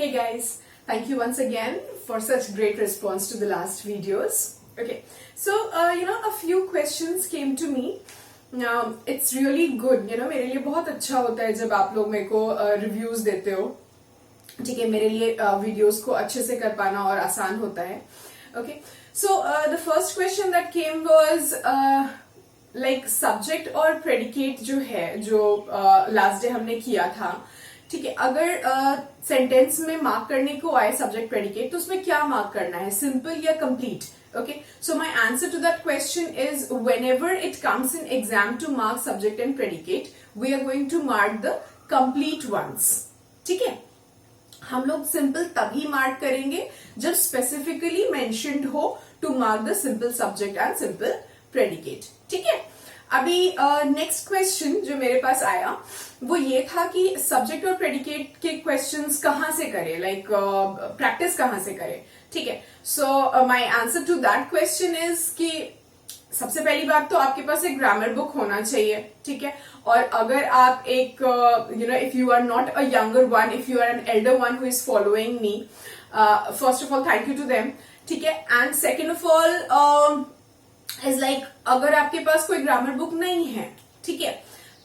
Hey guys, thank you once again for such great response to the last videos. Okay, so a few questions came to me. Now it's really good, मेरे लिए बहुत अच्छा होता है जब आप लोग मेरे को रिव्यूज देते हो. ठीक है, मेरे लिए वीडियोस को अच्छे से कर पाना और आसान होता है. Okay, so the first question that came was like subject और प्रेडिकेट जो है, जो लास्ट डे हमने किया था. ठीक है, अगर सेंटेंस में मार्क करने को आए सब्जेक्ट प्रेडिकेट, तो उसमें क्या मार्क करना है, सिंपल या complete? Okay, so my answer to that question is whenever it comes in exam to mark subject and predicate, we are going to mark the complete ones. ठीक है, हम लोग सिंपल तभी मार्क करेंगे जब स्पेसिफिकली मेंशन्ड हो to mark the simple subject and simple predicate. ठीक है, अभी नेक्स्ट क्वेश्चन जो मेरे पास आया वो ये था कि सब्जेक्ट और प्रेडिकेट के क्वेश्चंस कहाँ से करें, लाइक प्रैक्टिस कहाँ से करें. ठीक है, so my answer to that question is कि सबसे पहली बात तो आपके पास एक ग्रामर बुक होना चाहिए. ठीक है, और अगर आप एक if you are not a younger one, if you are an elder one who is following me, first of all thank you to them. ठीक है, and second of all is like अगर आपके पास कोई ग्रामर बुक नहीं है, ठीक है,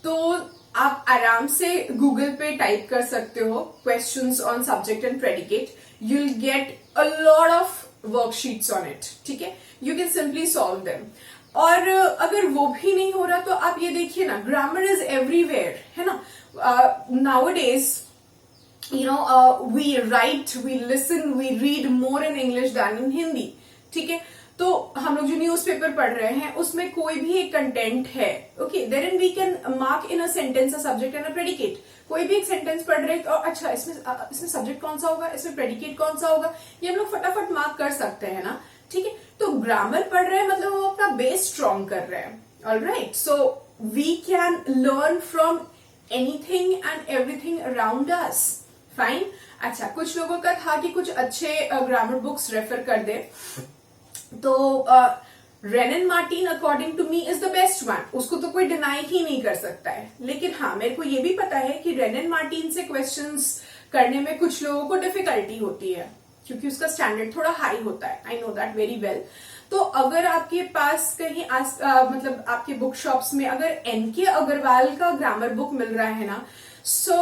तो आप आराम से गूगल पे टाइप कर सकते हो questions on subject and predicate. You will get a lot of worksheets on it. ठीक है, you can simply solve them. और अगर वो भी नहीं हो रहा तो आप ये देखिए ना, ग्रामर इज एवरीवेयर, है ना. Nowadays we write, we listen, we read more in English than in Hindi. ठीक है, तो हम लोग जो न्यूज़पेपर पढ़ रहे हैं उसमें कोई भी एक कंटेंट है, okay, then we can mark in a sentence a subject and a predicate. कोई भी एक सेंटेंस पढ़ रहे हैं तो अच्छा इसमें सब्जेक्ट कौन सा होगा, इसमें प्रेडिकेट कौन सा होगा, ये हम लोग फटाफट मार्क कर सकते हैं ना. ठीक है, तो ग्रामर पढ़ रहे हैं मतलब वो अपना बेस स्ट्रॉन्ग कर रहे हैं. Alright, so we can learn from anything and everything around us. Fine. अच्छा, कुछ लोगों का था कि कुछ अच्छे ग्रामर बुक्स रेफर कर दे, तो Wren and Martin according to me is the best one. उसको तो कोई डिनाई ही नहीं कर सकता है. लेकिन हाँ, मेरे को ये भी पता है कि रेनन मार्टिन से क्वेश्चंस करने में कुछ लोगों को डिफिकल्टी होती है क्योंकि उसका स्टैंडर्ड थोड़ा हाई होता है. I know that very well. तो अगर आपके पास कहीं मतलब आपके बुक शॉप्स में अगर एनके अग्रवाल का ग्रामर बुक मिल रहा है ना, सो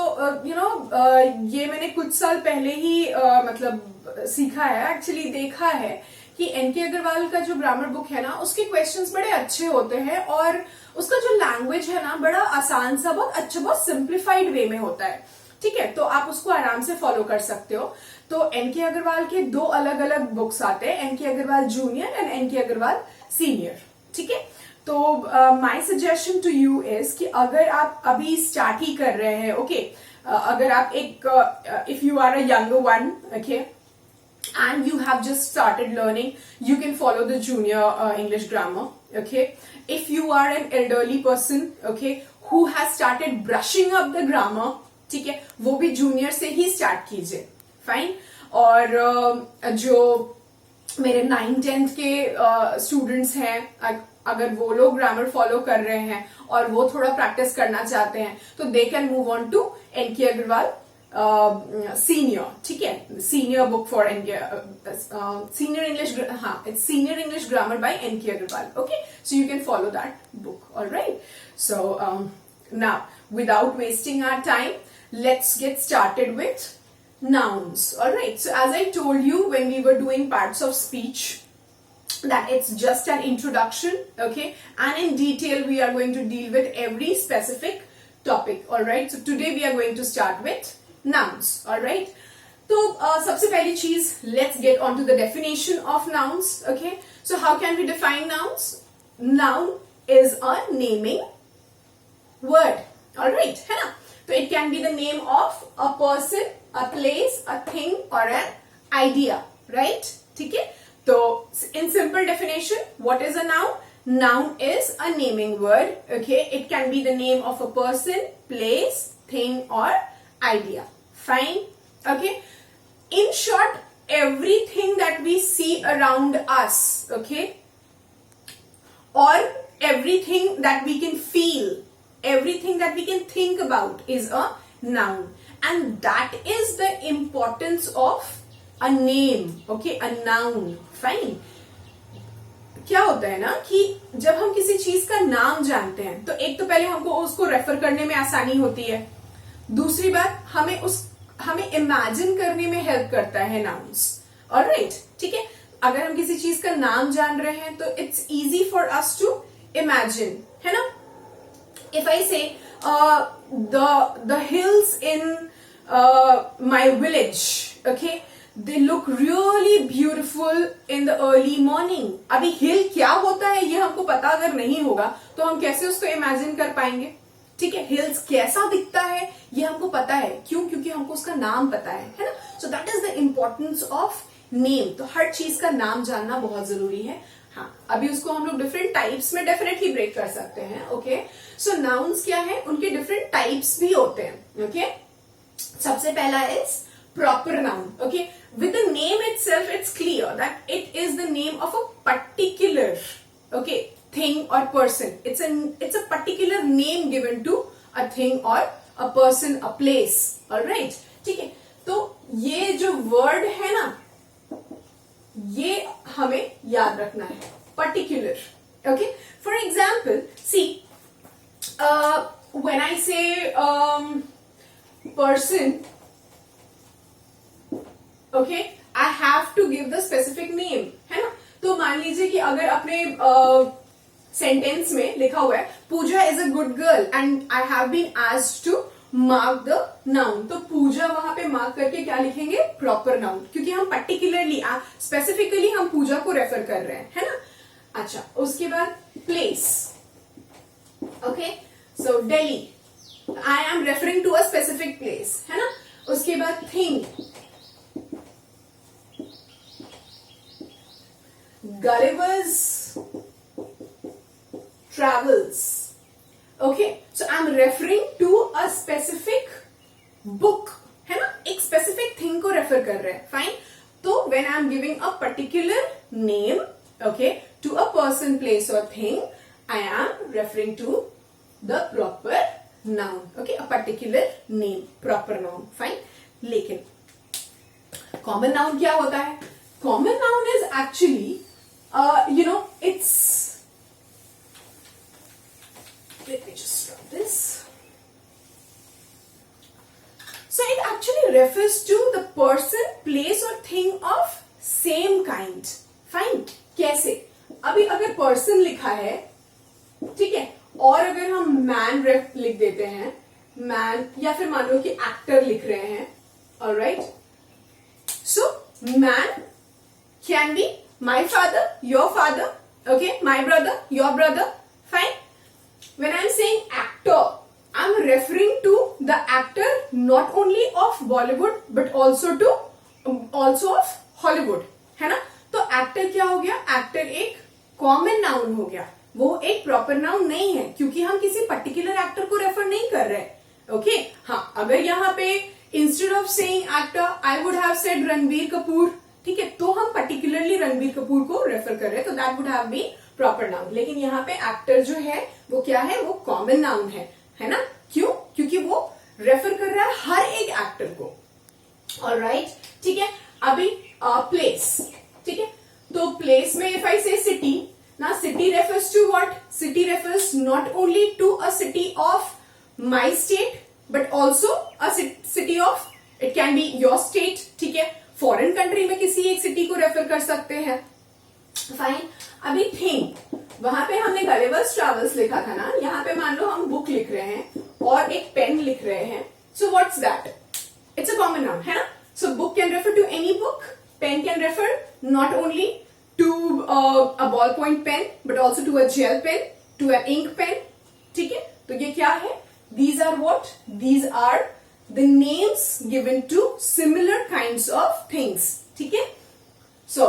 ये मैंने कुछ साल पहले ही मतलब सीखा है, एक्चुअली देखा है कि एनके अग्रवाल का जो ग्रामर बुक है ना, उसके क्वेश्चंस बड़े अच्छे होते हैं और उसका जो लैंग्वेज है ना, बड़ा आसान सा, बहुत अच्छा, बहुत सिंप्लीफाइड वे में होता है. ठीक है, तो आप उसको आराम से फॉलो कर सकते हो. तो एनके अग्रवाल के दो अलग अलग बुक्स आते हैं, N K Agarwal junior and N K Agarwal senior. ठीक है, तो my suggestion to you is कि अगर आप अभी स्टार्ट ही कर रहे हैं, ओके, अगर आप एक if you are a younger one, okay, and you have just started learning, you can follow the junior English grammar. Okay, if you are an elderly person, okay, who has started brushing up the grammar, ठीक है, वो भी junior से ही start कीजिए. Fine. और जो मेरे 9th-10th के स्टूडेंट्स हैं, अगर वो लोग ग्रामर फॉलो कर रहे हैं और वो थोड़ा प्रैक्टिस करना चाहते हैं, तो they can move on to N K Agarwal senior. ठीक है, senior book for senior English, हाँ, it's senior English grammar by N K Agarwal. Okay, so you can follow that book. Alright, so now without wasting our time, let's get started with nouns. Alright, so as I told you when we were doing parts of speech that it's just an introduction, okay, and in detail we are going to deal with every specific topic. Alright, so today we are going to start with nouns. Alright, so सबसे पहली चीज, let's get on to the definition of nouns. Okay, so how can we define nouns? Noun is a naming word. Alright, है ना. So it can be the name of a person, a place, a thing or an idea, right? ठीक है, तो in simple definition, what is a noun? Noun is a naming word. Okay, it can be the name of a person, place, thing or idea. Fine. Okay, in short, everything that we see around us, okay, or everything that we can feel, everything that we can think about is a noun. And that is the importance of a name, okay, a noun, fine. क्या होता है ना कि जब हम किसी चीज का नाम जानते हैं तो एक तो पहले हमको उसको रेफर करने में आसानी होती है, दूसरी बात हमें इमेजिन करने में हेल्प करता है नाउन्स, ऑलराइट, ठीक है। अगर हम किसी चीज का नाम जान रहे हैं तो it's easy for us to imagine, है ना। If I say the hills in my village, okay, they look really beautiful in the early morning। अभी हिल क्या होता है ये हमको पता अगर नहीं होगा तो हम कैसे उसको इमेजिन कर पाएंगे, ठीक है। हिल्स कैसा दिखता है ये हमको पता है, क्यों? क्योंकि हमको उसका नाम पता है ना। So that is the importance of name. तो हर चीज का नाम जानना बहुत जरूरी है। हाँ, अभी उसको हम लोग डिफरेंट टाइप्स में डेफिनेटली ब्रेक कर सकते हैं, ओके। सो नाउन्स क्या है, उनके डिफरेंट टाइप्स भी होते हैं, ओके। सबसे पहला is proper noun, okay, with the name itself it's clear that it is the name of a particular, okay, thing or person। it's a particular name given to a thing or a person, a place, all right, ठीक है। तो ये जो word है ना, ये हमें याद रखना है, particular, okay। for example, see, when I say person, okay, I have to give the specific name, है ना। तो मान लीजिए कि अगर अपने सेंटेंस में लिखा हुआ है Pooja is a good girl and I have been asked to mark the noun, तो पूजा वहां पे मार्क करके क्या लिखेंगे, प्रॉपर नाउन, क्योंकि हम पर्टिकुलरली स्पेसिफिकली हम पूजा को रेफर कर रहे हैं, है ना। अच्छा, उसके बाद place, okay, so Delhi, I am referring to a specific place, है ना। उसके बाद thing, Gulliver's Travels, okay, so I'm referring to a specific book, है ना, एक specific thing को refer कर रहे हैं, fine। तो when I'm giving a particular name, okay, to a person, place or thing, I am referring to the proper noun, okay, a particular name, proper noun, fine। लेकिन common noun क्या होता है? Common noun is actually it's, let me just rub this. So it actually refers to the person, place or thing of same kind, fine। कैसे? अभी अगर person लिखा है, ठीक है, और अगर हम man लिख देते हैं, man, या फिर मान लो कि actor लिख रहे हैं, alright, so man can be my father, your father, okay, my brother, your brother, fine। when I'm saying actor, I'm referring to the actor not only of Bollywood but also of Hollywood, है ना। तो actor क्या हो गया, actor एक common noun हो गया, वो एक proper noun नहीं है, क्योंकि हम किसी particular actor को refer नहीं कर रहे, okay। हाँ, अगर यहाँ पे instead of saying actor I would have said Ranbir Kapoor, ठीक है, तो हम पर्टिकुलरली रणबीर कपूर को रेफर कर रहे हैं, तो that would have been proper noun. लेकिन यहाँ पे एक्टर जो है वो क्या है, वो कॉमन नाउन है ना। क्यों? क्योंकि वो रेफर कर रहा है हर एक एक्टर को, ऑलराइट, ठीक है। अभी प्लेस, ठीक है, तो प्लेस में इफ आई से सिटी, ना city refers to what, city refers not only to a city of my state but also a city of, it can be your state, ठीक है। फॉरेन कंट्री में किसी एक city को refer कर सकते हैं, फाइन। अभी थिंग, वहां पे हमने गलिवर्स ट्रैवल्स लिखा था ना, यहाँ पे मान लो हम बुक लिख रहे हैं और एक पेन लिख रहे हैं, so what's that, it's a common noun, है ना। So book can refer to any book, pen can refer not only to a ball point pen but also to a gel pen, to a ink pen, ठीक है। तो ये क्या है, these are what, these are the names given to similar kinds of things, ठीक है। So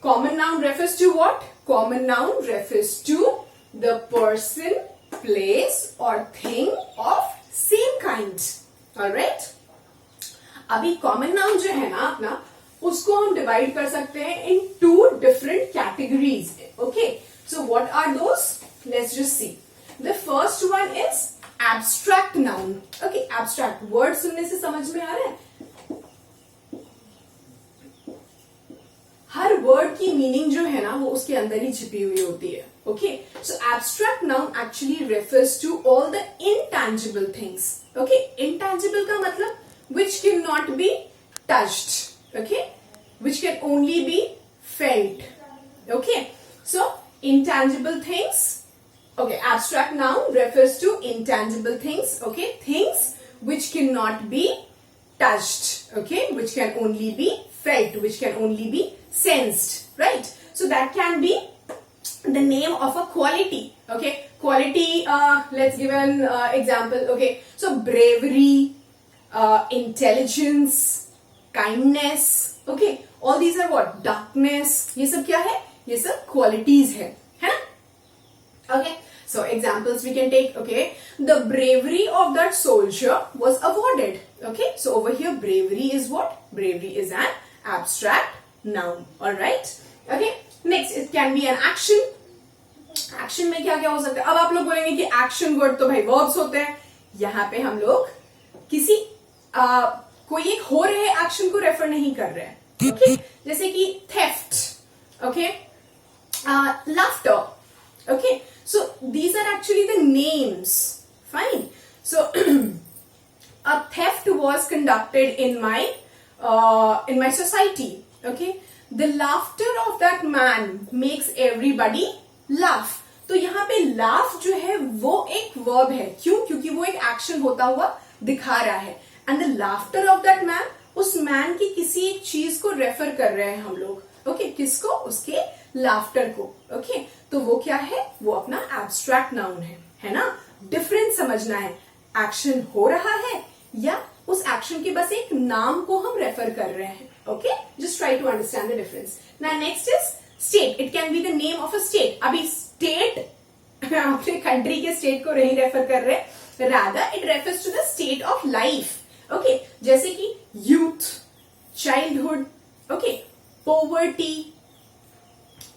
common noun refers to what? Common noun refers to the person, place or thing of same kind, alright। अभी common noun जो है ना अपना, उसको हम divide कर सकते हैं in two different categories, okay। So what are those? Let's just see. The first one is abstract noun. Okay, abstract word सुनने से समझ में आ रहा है, हर वर्ड की मीनिंग जो है ना वो उसके अंदर ही छिपी हुई होती है. Okay, so abstract noun actually refers to all the intangible things. Okay, intangible का मतलब which can not be touched. Okay, which can only be felt. Okay, so intangible things. Okay, abstract noun refers to intangible things. Okay, things which cannot be touched. Okay, which can only be felt, which can only be sensed. Right? So that can be the name of a quality. Okay, quality. Let's give an example. Okay, so bravery, intelligence, kindness. Okay, all these are what? Darkness. ये सब क्या है? ये सब qualities है ना. Okay, so examples we can take. Okay, the bravery of that soldier was awarded. Okay, so over here bravery is what? Bravery is an abstract noun. Alright. Okay, next it can be an action. Action में क्या क्या हो सकता है? अब आप लोग बोलेंगे कि एक्शन वर्ड तो भाई वर्ब्स होते हैं. यहां पे हम लोग किसी कोई एक हो रहे एक्शन को रेफर नहीं कर रहे हैं. ओके, जैसे कि theft. Okay, laughter. Okay, so these are actually the names. Fine. So a theft was conducted in my society. Okay, the laughter of that man makes everybody laugh. तो यहाँ पे laugh जो है वो एक verb है. क्यों? क्योंकि वो एक action होता हुआ दिखा रहा है. And the laughter of that man, उस man की किसी एक चीज को रेफर कर रहे हैं हम लोग. ओके, किसको? उसके लाफ्टर को. ओके, तो वो क्या है? वो अपना एब्स्ट्रैक्ट नाउन है ना. डिफरेंस समझना है, एक्शन हो रहा है या उस एक्शन के बस एक नाम को हम रेफर कर रहे हैं. Okay, just try to understand the difference. Now next is state. It can be the name of a state. अभी स्टेट अपने कंट्री के स्टेट को नहीं रेफर कर रहे, rather it refers to the state of life. Okay, जैसे कि youth, childhood. Okay, poverty.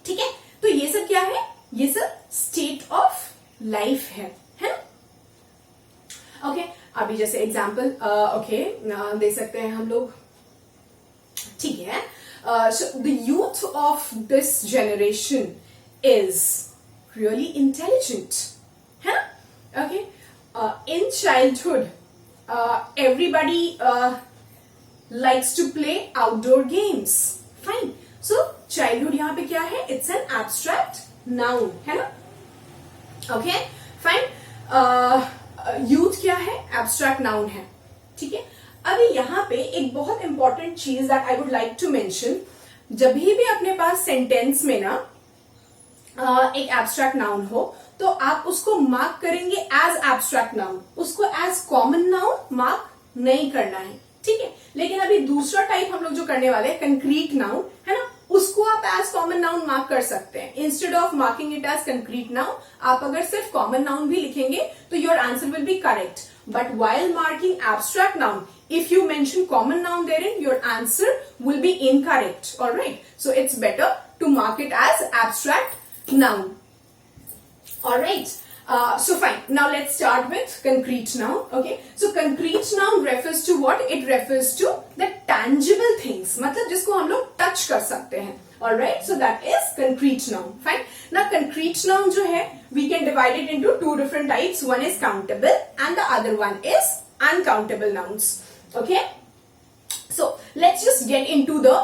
ठीक है, तो ये सब क्या है? ये सब स्टेट ऑफ लाइफ है ना. ओके, अभी जैसे एग्जांपल ओके दे सकते हैं हम लोग. ठीक है, so the youth of this generation is really intelligent, है ना. Okay, in childhood everybody likes to play outdoor games. Fine. So childhood यहाँ पे क्या है? It's an abstract noun, है ना. Okay, fine. Youth क्या है? Abstract noun है. ठीक है. अभी यहाँ पे एक बहुत इंपॉर्टेंट चीज that I would like to mention. जब भी अपने पास सेंटेंस में ना एक एब्स्ट्रैक्ट नाउन हो तो आप उसको मार्क करेंगे एज एब्स्ट्रैक्ट नाउन. उसको एज कॉमन नाउन मार्क नहीं करना है. ठीक है, लेकिन अभी दूसरा टाइप हम लोग जो करने वाले हैं कंक्रीट नाउन, है ना, उसको आप एज कॉमन नाउन मार्क कर सकते हैं. Instead of marking it as concrete noun, आप अगर सिर्फ कॉमन नाउन भी लिखेंगे तो your answer will be correct. But while marking abstract noun, if you mention common noun therein, your answer will be incorrect. All right, so it's better to mark it as abstract noun. All right. So fine. Now let's start with concrete noun. Okay. So concrete noun refers to what? It refers to the tangible things. मतलब जिसको हम लोग touch कर सकते हैं. All right. So that is concrete noun. Fine. Now concrete noun जो है, we can divide it into two different types. One is countable and the other one is uncountable nouns. Okay. So let's just get into the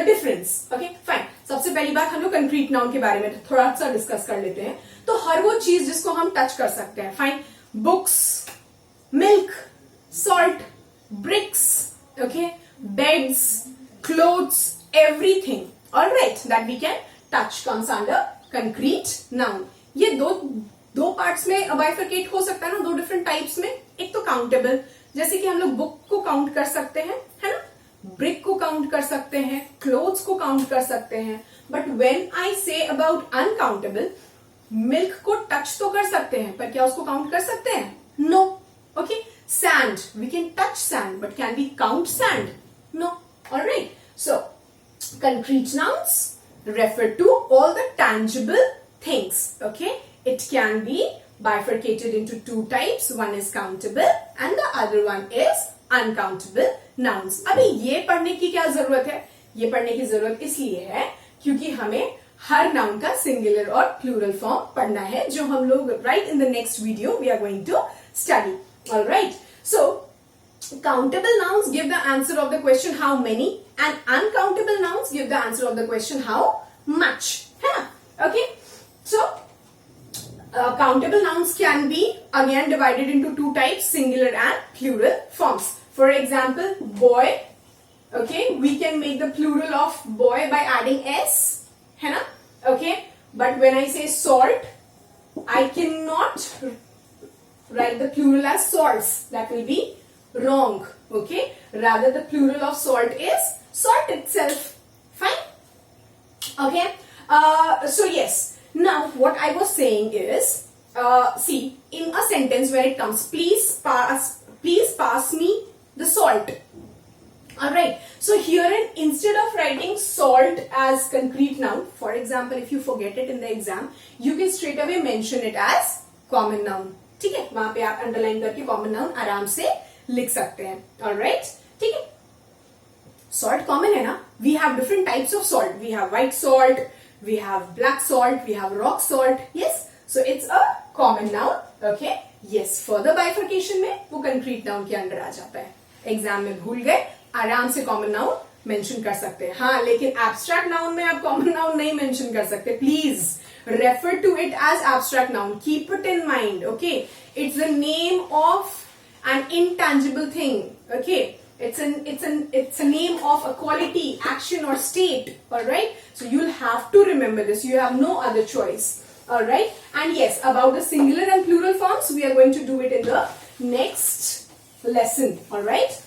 difference. Okay. Fine. सबसे पहली बात हम लोग concrete noun के बारे में थोड़ा सा डिस्कस कर लेते हैं. तो हर वो चीज जिसको हम टच कर सकते हैं. Fine. Books, milk, salt, bricks, okay, beds, clothes, everything. Alright, that we can touch comes under concrete noun. ये दो पार्ट्स में बाइफरकेट हो सकता है ना, दो डिफरेंट टाइप्स में. एक तो काउंटेबल, जैसे कि हम लोग बुक को काउंट कर सकते हैं, है ना, ब्रिक को काउंट कर सकते हैं, क्लोथ्स को काउंट कर सकते हैं. But when I say about uncountable, milk को टच तो कर सकते हैं पर क्या उसको काउंट कर सकते हैं? No. Okay. Sand, we can touch sand but can we count sand? No. Alright. So concrete nouns refer to all the tangible things. Okay, it can be bifurcated into two types. One is countable and the other one is uncountable nouns. अभी ये पढ़ने की क्या जरूरत है? ये पढ़ने की जरूरत इसलिए है क्योंकि हमें हर नाउन का सिंगुलर और प्लूरल फॉर्म पढ़ना है, जो हम लोग right in the next video we are going to study. Alright, so countable nouns give the answer of the question how many, and uncountable nouns give the answer of the question how much. है ना? Okay, so countable nouns can be again divided into two types, singular and plural forms. For example, boy. Okay, we can make the plural of boy by adding s, है ना? Okay, but when I say salt, I cannot write the plural as salts. That will be wrong. Okay, rather the plural of salt is salt itself. Fine. Okay, so yes, now what I was saying is, see, in a sentence where it comes, please pass me the salt. Alright, so here instead of writing salt as concrete noun, for example, if you forget it in the exam, you can straight away mention it as common noun. ठीक है, वहां पे आप underline करके common noun आराम से लिख सकते हैं. ऑलराइट, ठीक है. सॉल्ट कॉमन है ना. We have different types of salt. We have white salt, we have black salt, we have rock salt. Yes, so it's a common noun. Okay, yes, further bifurcation में वो concrete noun के under आ जाता है. Exam में भूल गए, आराम से कॉमन नाउन मेंशन कर सकते हैं. हाँ, लेकिन एब्स्ट्रैक्ट नाउन में आप कॉमन नाउन नहीं मेंशन कर सकते. Please refer to it as abstract noun. Keep it in mind. Okay, it's the name of an intangible thing. Okay, it's a name of a quality, action or state. All right, so you'll have to remember this. You have no other choice. All right, and yes, about the singular and plural forms, we are going to do it in the next lesson. All right,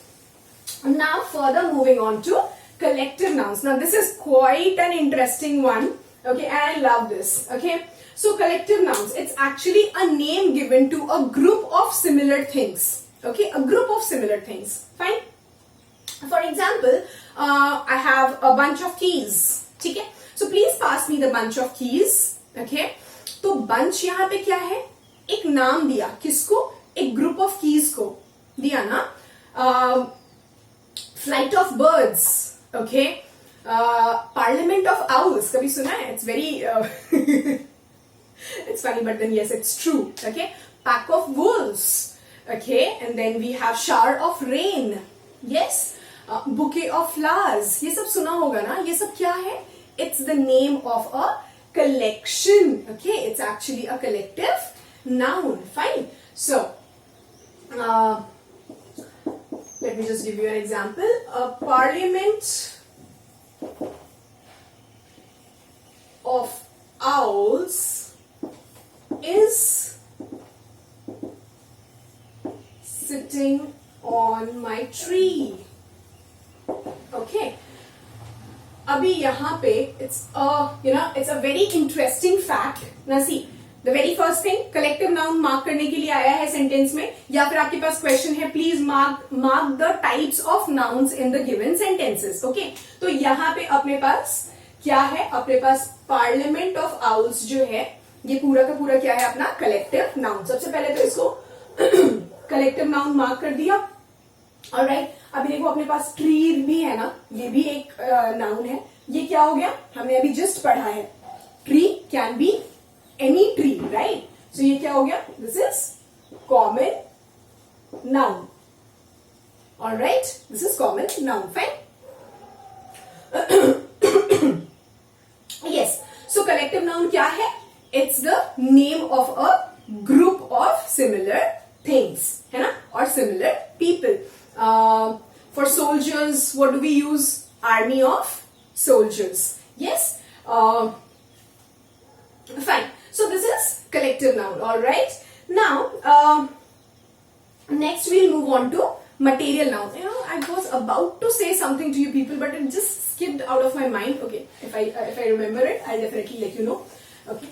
now further moving on to collective nouns. Now this is quite an interesting one. Okay, and I love this. Okay, so collective nouns, it's actually a name given to a group of similar things. Okay, a group of similar things. Fine. For example, I have a bunch of keys. ठीक है, so please pass me the bunch of keys. Okay, तो bunch यहाँ पे क्या है? एक नाम दिया. किसको? एक group of keys को दिया ना. Flight of birds. Okay. Parliament of owls, कभी सुना है? It's very it's funny, but then yes, it's true. Okay, pack of wolves. Okay, and then we have shower of rain. Yes, bouquet of flowers. ये सब सुना होगा ना? ये सब क्या है? It's the name of a collection. Okay, it's actually a collective noun. Fine. So, let me just give you an example. A parliament of owls is sitting on my tree. Okay, अभी यहाँ पे it's a very interesting fact. Now see, the very first thing, collective noun mark करने के लिए आया है sentence में, या फिर आपके पास क्वेश्चन है please mark the types of nouns in the given sentences. Okay, तो यहाँ पे अपने पास क्या है? अपने पास पार्लियामेंट ऑफ आउल्स जो है, ये पूरा का पूरा क्या है? अपना कलेक्टिव नाउन. सबसे पहले तो इसको कलेक्टिव नाउन मार्क कर दिया. ऑलराइट, अभी देखो अपने पास ट्री भी है ना, ये भी एक नाउन है. ये क्या हो गया? हमने अभी जस्ट पढ़ा है, tree can be any tree, right? So ये क्या हो गया? This is common noun. All right, this is common noun. Fine. Yes. So collective noun क्या है? It's the name of a group of similar things, है ना? Or similar people. For soldiers, what do we use? Army of soldiers. Yes. Fine. So this is collective noun. All right. Now, next we'll move on to material noun. I was about to say something to you people, but it just skipped out of my mind. Okay, if I remember it, I'll definitely let you know. Okay.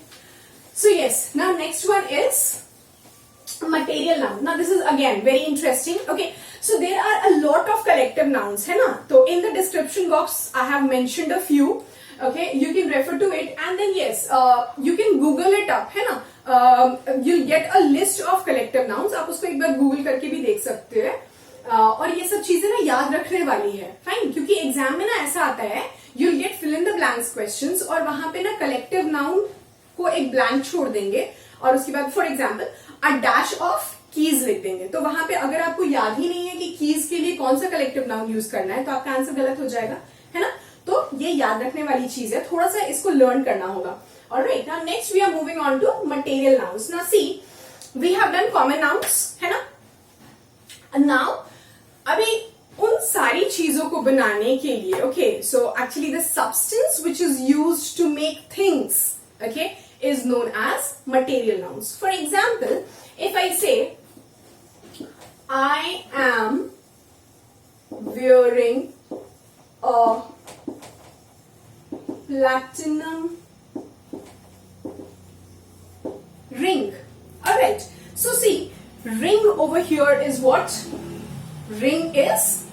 So yes. Now next one is material noun. Now this is again very interesting. Okay. So there are a lot of collective nouns, है ना? So in the description box, I have mentioned a few. Okay, you can refer to it, and then yes, you can Google it up, है ना? you'll get a list of collective nouns. आप उसको एक बार Google करके भी देख सकते हैं. और ये सब चीजें ना याद रखने वाली है. फाइन, क्योंकि एग्जाम में ना ऐसा आता है, you'll get fill in the blanks questions, और वहां पे ना कलेक्टिव नाउन को एक ब्लैंक छोड़ देंगे, और उसके बाद for example a dash of keys लिख देंगे. तो वहां पे अगर आपको याद ही नहीं है कि कीज के लिए कौन सा कलेक्टिव नाउन यूज करना है, तो आपका आंसर गलत हो जाएगा, है ना. तो ये याद रखने वाली चीज है, थोड़ा सा इसको लर्न करना होगा. Alright, now next we are moving on to material nouns. Now see, we have done common nouns, है ना. And now अभी उन सारी चीजों को बनाने के लिए, okay, so actually the substance which is used to make things, okay, is known as material nouns. For example, if I say I am wearing a platinum ring. Alright, so see, ring over here is what? Ring is,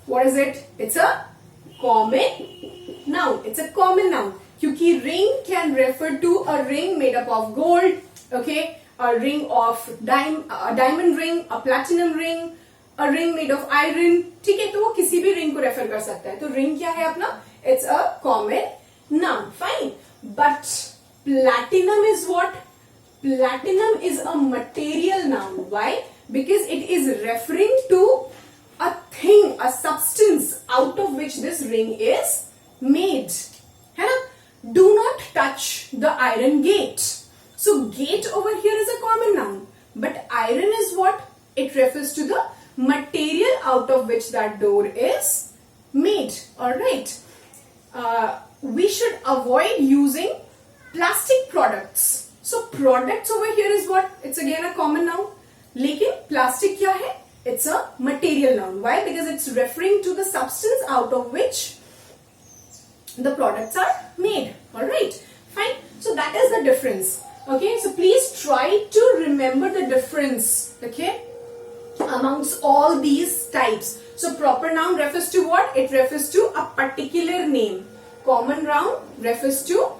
what is it? It's a common noun. It's a common noun. क्योंकि ring can refer to a ring made up of gold, okay, a ring of diamond ring, a platinum ring, a ring made of iron. ठीक है, तो वो किसी भी ring को refer कर सकता है. तो ring क्या है अपना? It's a common noun. Fine. But platinum is what? Platinum is a material noun. Why? Because it is referring to a thing, a substance out of which this ring is made. है ना? Do not touch the iron gate. So gate over here is a common noun. But iron is what? It refers to the material out of which that door is made. Alright. We should avoid using plastic products. So products over here is what? It's again a common noun. लेकिन plastic क्या है? It's a material noun. Why? Because it's referring to the substance out of which the products are made. Alright, fine. So that is the difference. Okay, so please try to remember the difference, okay, amongst all these types. So proper noun refers to what? It refers to a particular name. Common noun refers to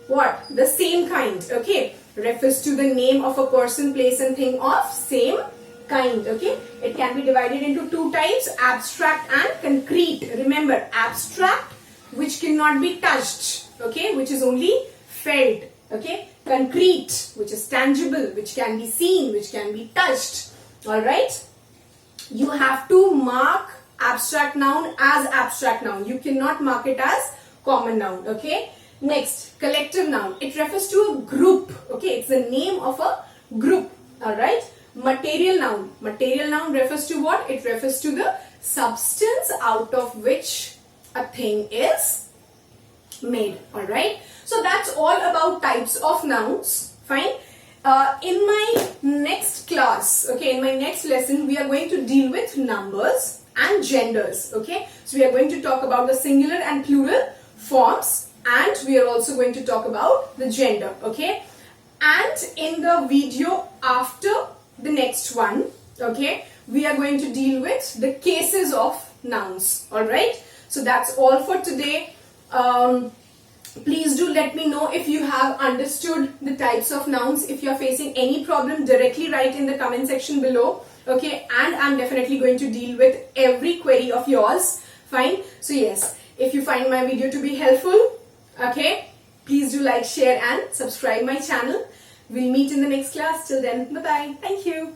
what? The same kind, okay, refers to the name of a person, place and thing of same kind, okay. It can be divided into two types, abstract and concrete. Remember, abstract, which cannot be touched, okay, which is only felt, okay. Concrete, which is tangible, which can be seen, which can be touched. Alright, you have to mark abstract noun as abstract noun. You cannot mark it as common noun, okay. Next, collective noun. It refers to a group. Okay, it's the name of a group. Alright. Material noun. Material noun refers to what? It refers to the substance out of which a thing is made. Alright. So that's all about types of nouns. Fine. In my next class, okay, in my next lesson, we are going to deal with numbers and genders. Okay. So we are going to talk about the singular and plural forms. And we are also going to talk about the gender, okay. And in the video after the next one, okay, we are going to deal with the cases of nouns. Alright, so that's all for today. Please do let me know if you have understood the types of nouns. If you are facing any problem, directly write in the comment section below, okay. And I'm definitely going to deal with every query of yours. Fine. So yes, if you find my video to be helpful, okay, please do like, share and subscribe my channel. We'll meet in the next class. Till then, bye-bye. Thank you.